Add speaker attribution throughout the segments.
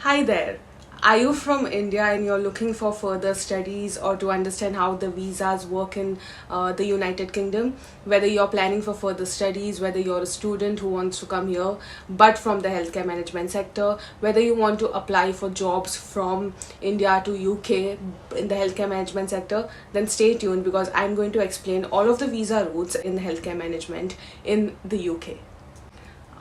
Speaker 1: Hi there. Are you from India and you're looking for further studies or to understand how the visas work in the United Kingdom? Whether you're planning for further studies, whether you're a student who wants to come here but from the healthcare management sector, whether you want to apply for jobs from India to UK in the healthcare management sector, then stay tuned because I'm going to explain all of the visa routes in healthcare management in the UK.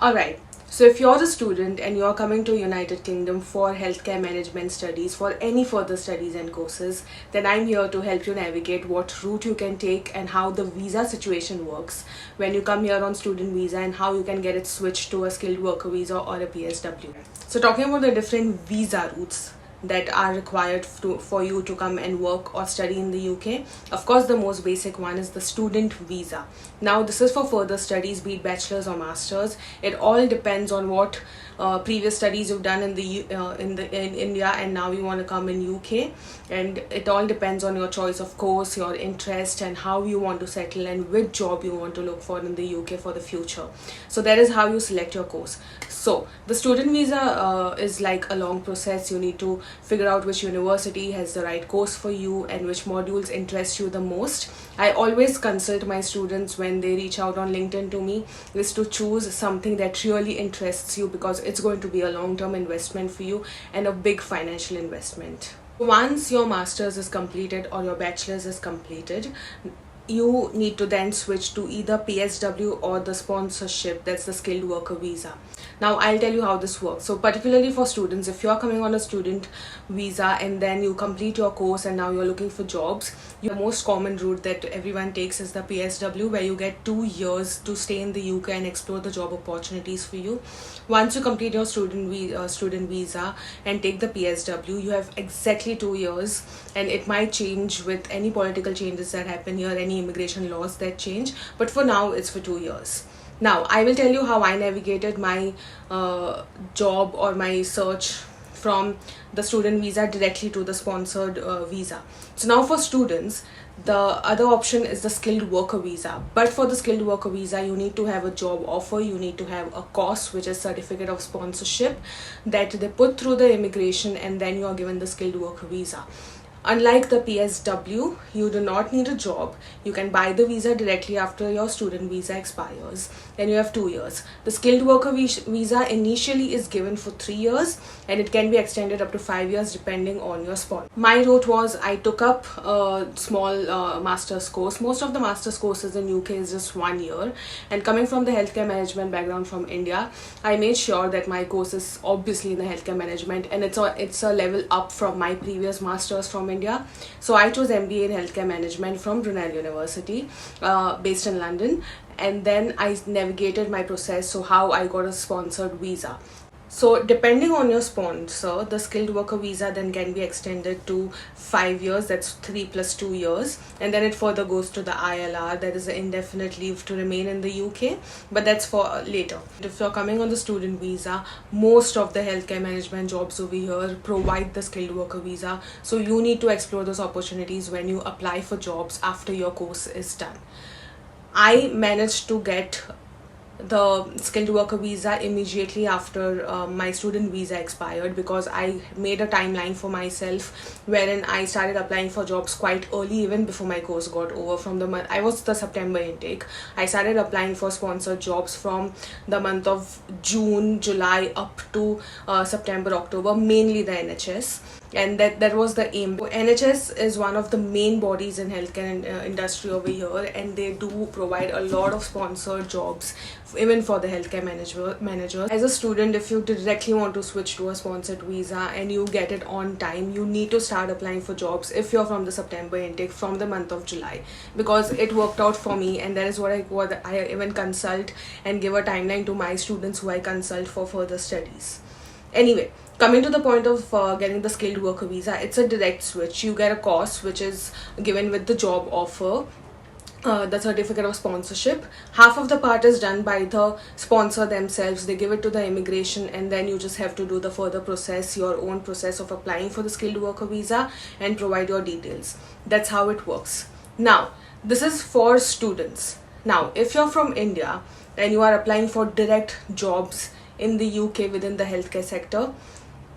Speaker 1: Alright, so if you're a student and you're coming to United Kingdom for healthcare management studies, for any further studies and courses, then I'm here to help you navigate what route you can take and how the visa situation works when you come here on student visa and how you can get it switched to a skilled worker visa or a PSW. So talking about the different visa routes that are required for you to come and work or study in the UK. Of course, the most basic one is the student visa. Now, this is for further studies, be it bachelor's or master's. It all depends on what previous studies you've done in India, and now you want to come in UK. And it all depends on your choice of course, your interest, and how you want to settle and which job you want to look for in the UK for the future. So that is how you select your course. So the student visa is like a long process. You need to figure out which university has the right course for you and which modules interest you the most. I always consult my students when they reach out on LinkedIn to me is to choose something that really interests you because it's going to be a long-term investment for you and a big financial investment. Once your master's is completed or your bachelor's is completed, you need to then switch to either PSW or the sponsorship, that's the skilled worker visa. Now I'll tell you how this works. So particularly for students, if you're coming on a student visa and then you complete your course and now you're looking for jobs, the most common route that everyone takes is the PSW, where you get 2 years to stay in the UK and explore the job opportunities for you. Once you complete your student visa and take the PSW, you have exactly 2 years, and it might change with any political changes that happen here, any immigration laws that change, but for now it's for 2 years. Now I will tell you how I navigated my job or my search from the student visa directly to the sponsored visa. So now for students, the other option is the skilled worker visa. But for the skilled worker visa, you need to have a job offer, you need to have a course, which is certificate of sponsorship, that they put through the immigration, and then you are given the skilled worker visa. Unlike the PSW, you do not need a job. You can buy the visa directly after your student visa expires. Then you have 2 years. The skilled worker visa initially is given for 3 years, and it can be extended up to 5 years depending on your sponsor. My route was I took up a small master's course. Most of the master's courses in UK is just 1 year. And coming from the healthcare management background from India, I made sure that my course is obviously in the healthcare management, and it's a level up from my previous master's from India. So I chose MBA in healthcare management from Brunel University, based in London, and then I navigated my process, so how I got a sponsored visa. So depending on your sponsor, the skilled worker visa then can be extended to 5 years, that's 3 plus 2 years, and then it further goes to the ILR, that is the indefinite leave to remain in the UK, but that's for later. If you're coming on the student visa, most of the healthcare management jobs over here provide the skilled worker visa, so you need to explore those opportunities when you apply for jobs after your course is done. I managed to get the skilled worker visa immediately after my student visa expired, because I made a timeline for myself wherein I started applying for jobs quite early, even before my course got over. From the month I was the September intake, I started applying for sponsored jobs from the month of June, July up to September, October, mainly the NHS. And that was the aim. NHS is one of the main bodies in healthcare industry over here, and they do provide a lot of sponsored jobs even for the healthcare managers. As a student, if you directly want to switch to a sponsored visa and you get it on time, you need to start applying for jobs if you're from the September intake from the month of July, because it worked out for me, and that is what I even consult and give a timeline to my students who I consult for further studies. Anyway, coming to the point of getting the skilled worker visa, it's a direct switch. You get a course which is given with the job offer, the certificate of sponsorship. Half of the part is done by the sponsor themselves. They give it to the immigration, and then you just have to do the further process, your own process of applying for the skilled worker visa and provide your details. That's how it works. Now, this is for students. Now, if you're from India and you are applying for direct jobs in the UK within the healthcare sector,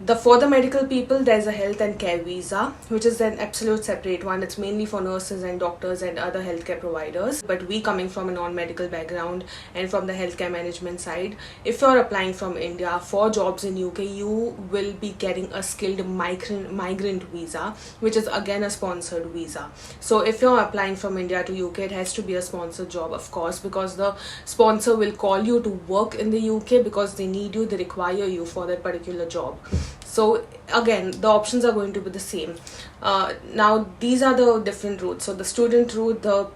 Speaker 1: For the medical people, there's a health and care visa, which is an absolute separate one. It's mainly for nurses and doctors and other healthcare providers. But we, coming from a non-medical background and from the healthcare management side, if you're applying from India for jobs in UK, you will be getting a skilled migrant visa, which is again a sponsored visa. So if you're applying from India to UK, it has to be a sponsored job, of course, because the sponsor will call you to work in the UK because they need you, they require you for that particular job. So again, the options are going to be the same. Now these are the different routes. So the student route, the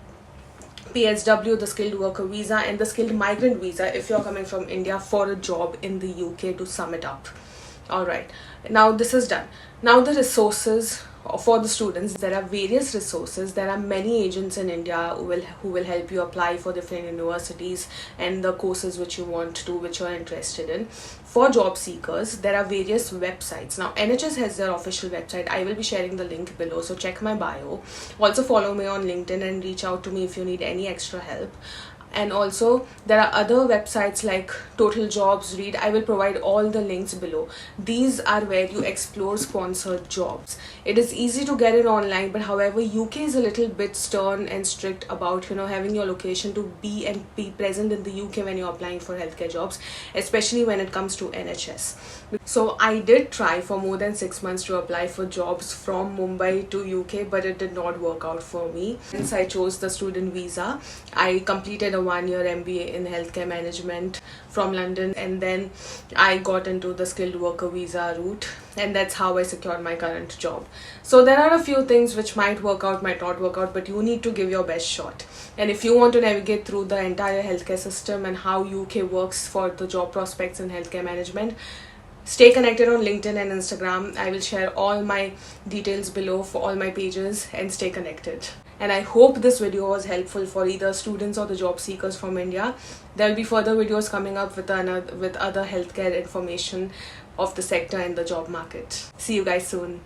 Speaker 1: PSW, the skilled worker visa, and the skilled migrant visa if you're coming from India for a job in the UK, to sum it up. Alright, now this is done. Now the resources for the students. There are various resources. There are many agents in India who will help you apply for different universities and the courses which you want to, which you're interested in. For job seekers, there are various websites. Now NHS has their official website. I will be sharing the link below, so check my bio. Also follow me on LinkedIn and reach out to me if you need any extra help. And also there are other websites like Total Jobs, Read. I will provide all the links below. These are where you explore sponsored jobs. It is easy to get it online, but however UK is a little bit stern and strict about having your location to be present in the UK when you're applying for healthcare jobs, especially when it comes to NHS. So I did try for more than 6 months to apply for jobs from Mumbai to UK, but it did not work out for me. Since I chose the student visa, I completed a 1-year MBA in healthcare management from London, and then I got into the skilled worker visa route, and that's how I secured my current job. So there are a few things which might work out, might not work out, but you need to give your best shot. And if you want to navigate through the entire healthcare system and how UK works for the job prospects in healthcare management, stay connected on LinkedIn and Instagram. I will share all my details below for all my pages, and stay connected. And I hope this video was helpful for either students or the job seekers from India. There will be further videos coming up with other healthcare information of the sector and the job market. See you guys soon.